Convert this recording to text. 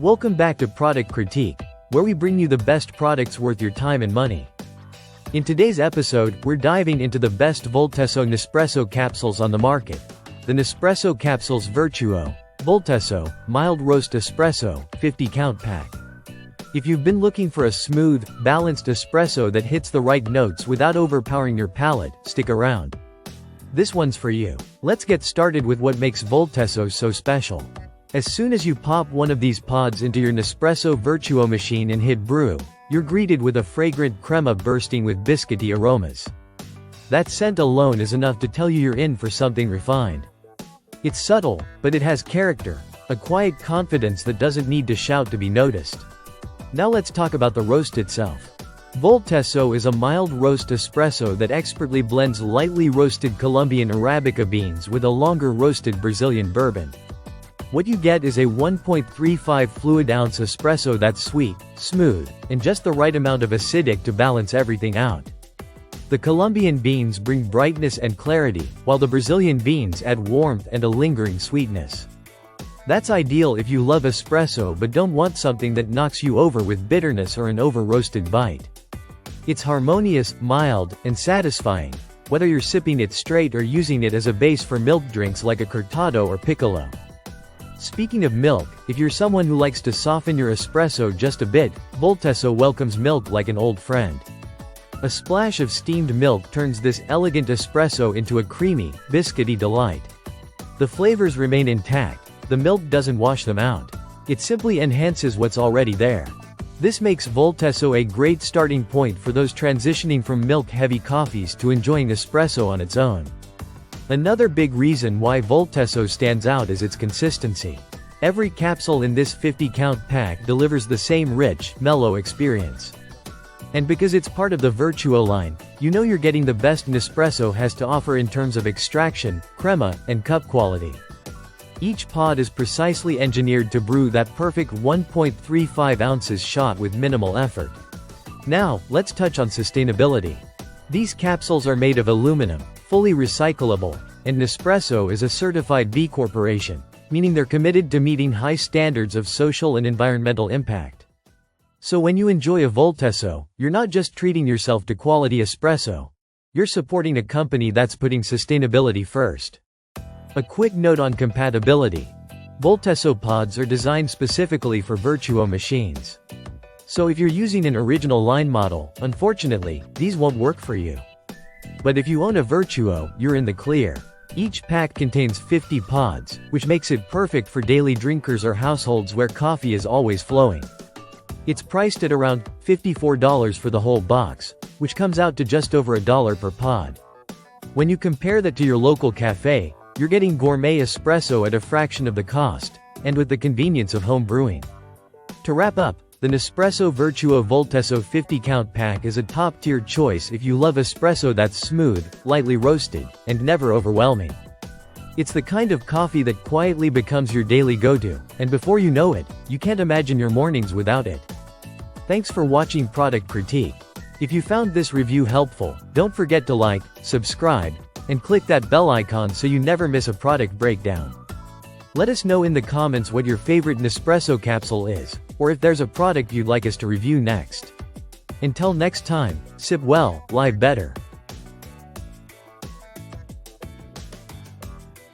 Welcome back to Product Critique, where we bring you the best products worth your time and money. In today's episode, we're diving into the best Voltesso Nespresso capsules on the market. The Nespresso Capsules Vertuo, Voltesso, Mild Roast Espresso, 50-count pack. If you've been looking for a smooth, balanced espresso that hits the right notes without overpowering your palate, stick around. This one's for you. Let's get started with what makes Voltesso so special. As soon as you pop one of these pods into your Nespresso Vertuo machine and hit brew, you're greeted with a fragrant crema bursting with biscuity aromas. That scent alone is enough to tell you you're in for something refined. It's subtle, but it has character, a quiet confidence that doesn't need to shout to be noticed. Now let's talk about the roast itself. Voltesso is a mild roast espresso that expertly blends lightly roasted Colombian Arabica beans with a longer roasted Brazilian bourbon. What you get is a 1.35 fluid ounce espresso that's sweet, smooth, and just the right amount of acidic to balance everything out. The Colombian beans bring brightness and clarity, while the Brazilian beans add warmth and a lingering sweetness. That's ideal if you love espresso but don't want something that knocks you over with bitterness or an over-roasted bite. It's harmonious, mild, and satisfying, whether you're sipping it straight or using it as a base for milk drinks like a cortado or piccolo. Speaking of milk, if you're someone who likes to soften your espresso just a bit, Voltesso welcomes milk like an old friend. A splash of steamed milk turns this elegant espresso into a creamy, biscuity delight. The flavors remain intact, the milk doesn't wash them out. It simply enhances what's already there. This makes Voltesso a great starting point for those transitioning from milk-heavy coffees to enjoying espresso on its own. Another big reason why Voltesso stands out is its consistency. Every capsule in this 50-count pack delivers the same rich, mellow experience. And because it's part of the Vertuo line, you know you're getting the best Nespresso has to offer in terms of extraction, crema, and cup quality. Each pod is precisely engineered to brew that perfect 1.35 ounces shot with minimal effort. Now, let's touch on sustainability. These capsules are made of aluminum, fully recyclable, and Nespresso is a certified B Corporation, meaning they're committed to meeting high standards of social and environmental impact. So when you enjoy a Voltesso, you're not just treating yourself to quality espresso. You're supporting a company that's putting sustainability first. A quick note on compatibility. Voltesso pods are designed specifically for Vertuo machines. So if you're using an original line model, unfortunately, these won't work for you. But if you own a Vertuo, you're in the clear. Each pack contains 50 pods, which makes it perfect for daily drinkers or households where coffee is always flowing. It's priced at around $54 for the whole box, which comes out to just over $1 per pod. When you compare that to your local cafe, you're getting gourmet espresso at a fraction of the cost, and with the convenience of home brewing. To wrap up, the Nespresso Vertuo Voltesso 50-count pack is a top-tier choice if you love espresso that's smooth, lightly roasted, and never overwhelming. It's the kind of coffee that quietly becomes your daily go-to, and before you know it, you can't imagine your mornings without it. Thanks for watching Product Critique. If you found this review helpful, don't forget to like, subscribe, and click that bell icon so you never miss a product breakdown. Let us know in the comments what your favorite Nespresso capsule is, or if there's a product you'd like us to review next. Until next time, sip well, live better.